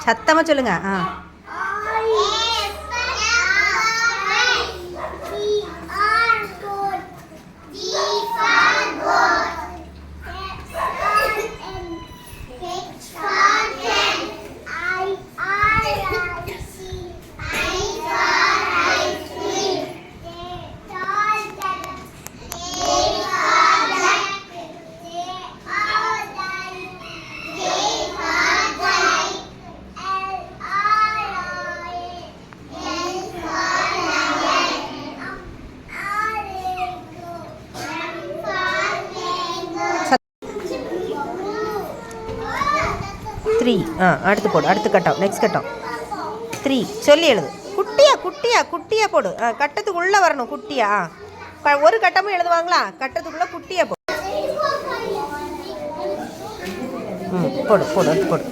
சத்தமாக சொல்லுங்க. ஆ த்ரீ. அடுத்து போடு. அடுத்து கட்டம். நெக்ஸ்ட் கட்டம் 3 சொல்லி எழுது. குட்டியாக போடு. கட்டத்துக்கு உள்ளே வரணும். குட்டியா ஒரு கட்டமும் எழுதுவாங்களா? கட்டத்துக்குள்ளே குட்டியாக போடு. போடு அடுத்து போடு.